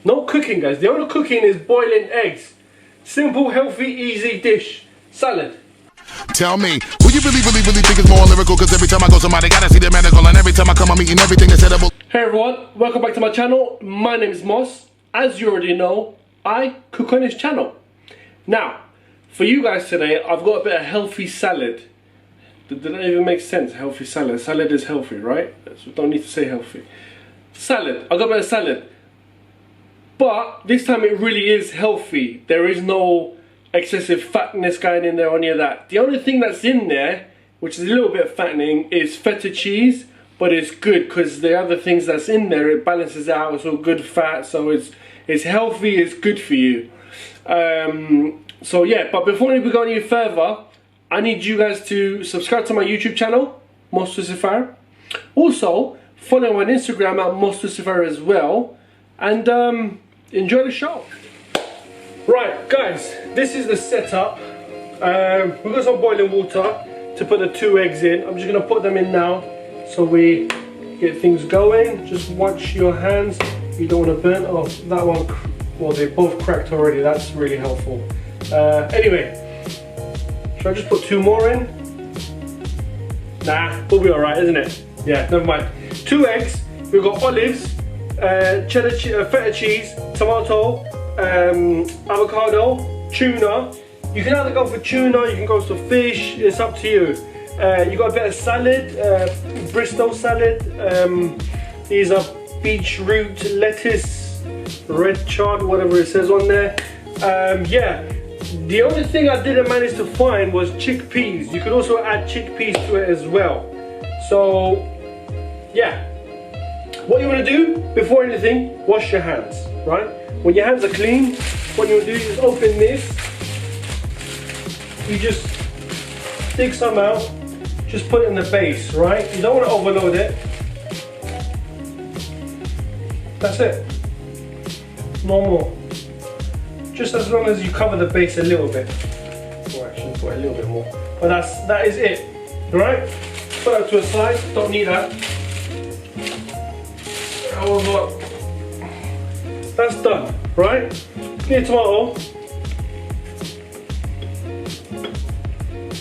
No cooking, guys. The only cooking is boiling eggs. Simple, healthy, easy dish. Salad. Tell me, who you really think is more lyrical? Cause every time I go somebody gotta see the medical, and every time I come I'm eating everything that's edible. Hey everyone, welcome back to my channel. My name is Moss. As you already know, I cook on this channel. Now, for you guys today, I've got a bit of healthy salad. Did that even make sense? Healthy salad. Salad is healthy, right? So don't need to say healthy. Salad. I got a bit of salad. But this time it really is healthy. There is no excessive fatness going in there or any of that. The only thing that's in there, which is a little bit fattening, is feta cheese. But it's good because the other things that's in there, it balances out. It's all good fat, so it's healthy. It's good for you. So yeah, but before we go any further, I need you guys to subscribe to my YouTube channel, MosToosifar. Also, follow on Instagram at MosToosifar as well. And enjoy the show. Right, guys, this is the setup. We've got some boiling water to put the 2 eggs in. I'm just going to put them in now so we get things going. Just watch your hands. You don't want to burn. Oh, that one, well, they both cracked already. That's really helpful. Anyway, should I just put 2 more in? Nah, we'll be alright, isn't it? Yeah, never mind. 2 eggs. We've got olives, cheddar, feta cheese, tomato, avocado, tuna. You can either go for tuna, you can go for fish, it's up to you. You got a bit of salad, Bristol salad. These are beetroot, lettuce, red chard, whatever it says on there. Yeah, the only thing I didn't manage to find was chickpeas. You could also add chickpeas to it as well. So, yeah. What you want to do, before anything, wash your hands, right? When your hands are clean, what you want to do is open this. You just dig some out, just put it in the base, right? You don't want to overload it. That's it. No more. Just as long as you cover the base a little bit. Or actually put a little bit more. But that is it, right? Put that to a side, don't need that. However, that's done, right? Get your tomato,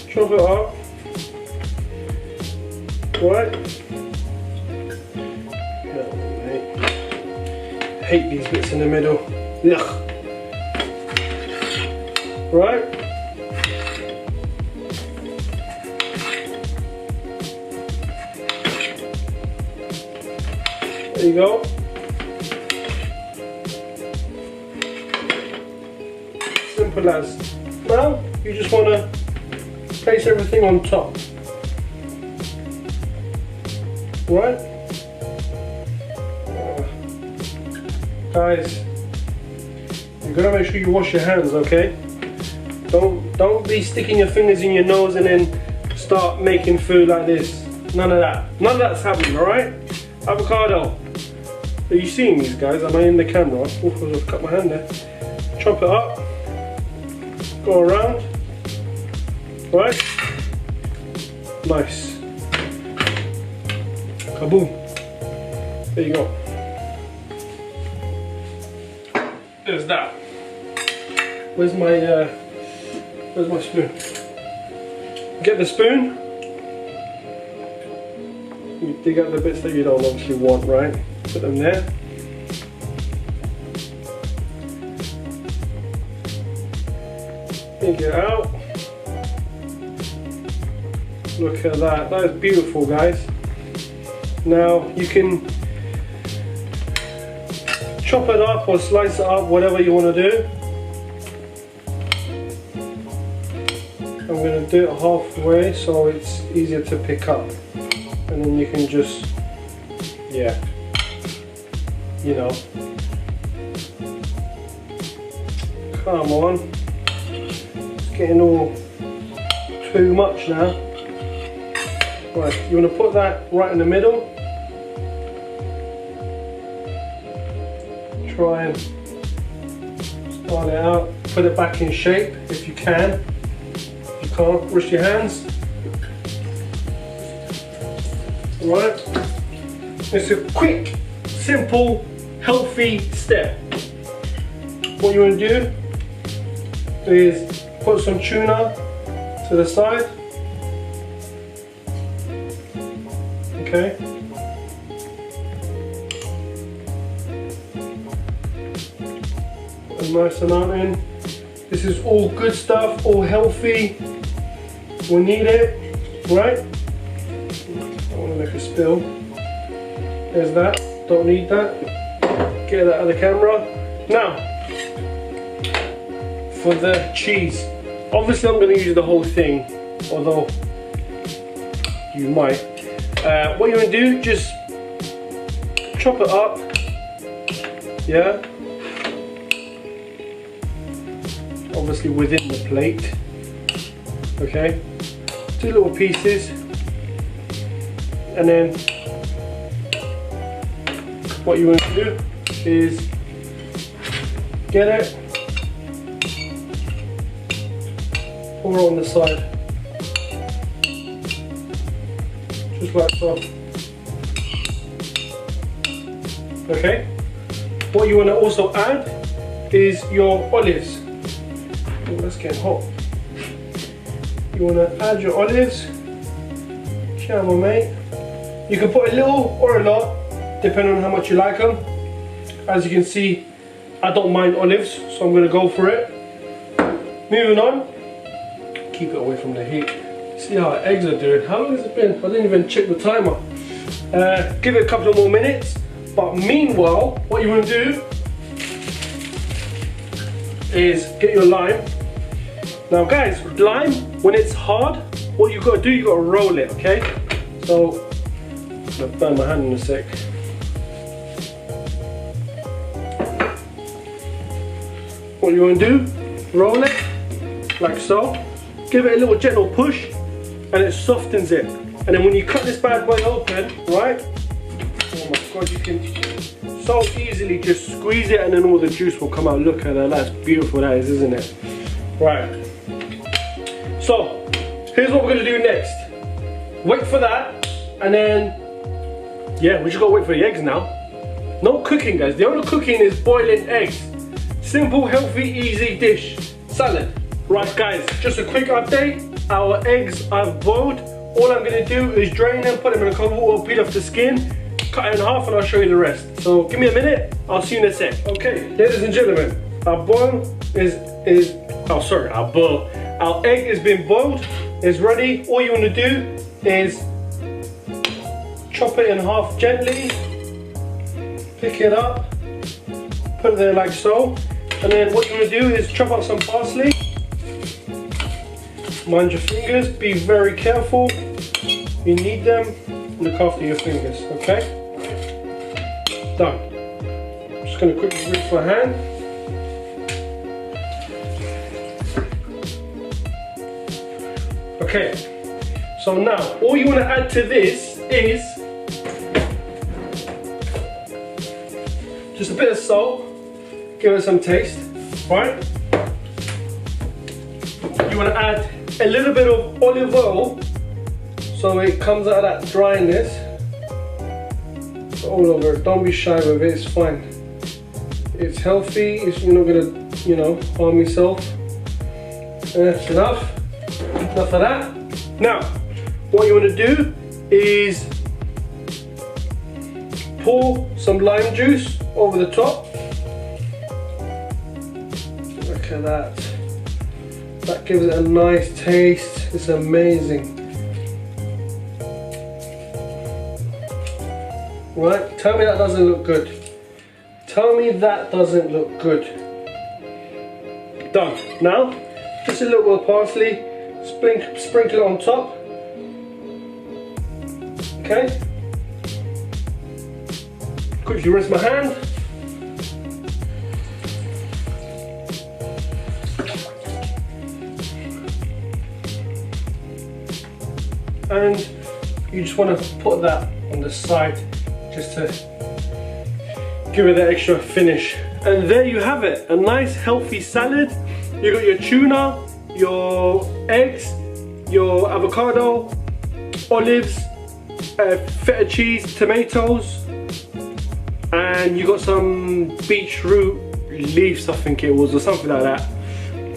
chop it up, right? No, I hate these bits in the middle. Ugh. Right? There you go. Simple as. Now, you just want to place everything on top. Right? Guys, you're going to make sure you wash your hands, okay? Don't be sticking your fingers in your nose and then start making food like this. None of that. None of that's happening, alright? Avocado. Are you seeing these, guys? Am I in the camera? Oh, I've cut my hand there. Chop it up. Go around. Right? Nice. Kaboom. There you go. There's that. Where's my spoon? Get the spoon. You dig out the bits that you don't obviously want, right? Put them there. Dig it out. Look at that. That is beautiful, guys. Now you can chop it up or slice it up, whatever you want to do. I'm going to do it halfway so it's easier to pick up. And then you can just, yeah, you know, come on, it's getting all too much now. Right, you want to put that right in the middle, try and start it out, put it back in shape if you can. If you can't, wash your hands. Right, it's a quick, simple, healthy step. what you want to do is put some tuna to the side. Okay. Put a nice amount in. This is all good stuff, all healthy. We need it, right? I want to make a spill. There's that. Don't need that. Get that out of the camera. Now, for the cheese. Obviously, I'm going to use the whole thing, although you might. What you're going to do, just chop it up. Yeah. Obviously within the plate. Okay. 2 little pieces, and then what you want to do is get it, pour it on the side, just like so. Okay. What you want to also add is your olives. Oh, that's getting hot. You want to add your olives. Come on, mate. You can put a little or a lot, depending on how much you like them. As you can see, I don't mind olives, so I'm going to go for it. Moving on. Keep it away from the heat. See how our eggs are doing. How long has it been? I didn't even check the timer. Give it a couple of more minutes. But meanwhile, what you want to do is get your lime. Now guys, lime, when it's hard, what you've got to do, you've got to roll it, okay? So, I'm going to burn my hand in a sec. What you want to do, roll it, like so. Give it a little gentle push, and it softens it. And then when you cut this bad boy open, right? Oh my God, you can so easily just squeeze it and then all the juice will come out. Look at that, that's beautiful, that is, isn't it? Right. So, here's what we're gonna do next. Wait for that, and then, yeah, we just gotta wait for the eggs now. No cooking, guys. The only cooking is boiling eggs. Simple, healthy, easy dish. Salad. Right, guys, just a quick update. Our eggs I've boiled. All I'm gonna do is drain them, put them in a cold water, peel off the skin, cut it in half, and I'll show you the rest. So, give me a minute. I'll see you in a sec. Okay, ladies and gentlemen, our boil our egg has been boiled, it's ready. All you want to do is chop it in half gently, pick it up, put it there like so, and then what you want to do is chop up some parsley. Mind your fingers, be very careful, you need them, look after your fingers, okay? Done. I'm just going to quickly rinse my hand. Okay, so now all you want to add to this is just a bit of salt, give it some taste, right? You want to add a little bit of olive oil so it comes out of that dryness all over. Don't be shy with it, it's fine. It's healthy, you're not going to, you know, harm yourself. That's enough. Enough of that. Now, what you want to do is pour some lime juice over the top. Look at that. That gives it a nice taste. It's amazing. Right, tell me that doesn't look good. Tell me that doesn't look good. Done. Now, just a little bit of parsley. Sprinkle it on top. Okay. Quickly rinse my hand. And you just want to put that on the side just to give it that extra finish. And there you have it, a nice healthy salad. You got your tuna, your eggs, your avocado, olives, feta cheese, tomatoes, and you got some beetroot leaves, I think it was, or something like that.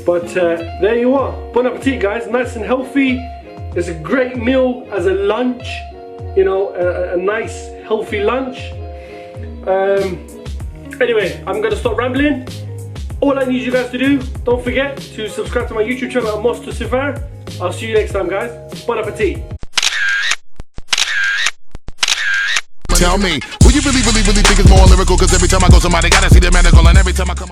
But there you are. Bon appetit, guys. Nice and healthy. It's a great meal as a lunch. You know, a nice healthy lunch. Anyway, I'm gonna stop rambling. All I need you guys to do, don't forget to subscribe to my YouTube channel at MosToosifar. I'll see you next time, guys. Bon appetit. Tell me, who you really think is more lyrical? Cause every time I go somebody gotta see the medical, and every time I come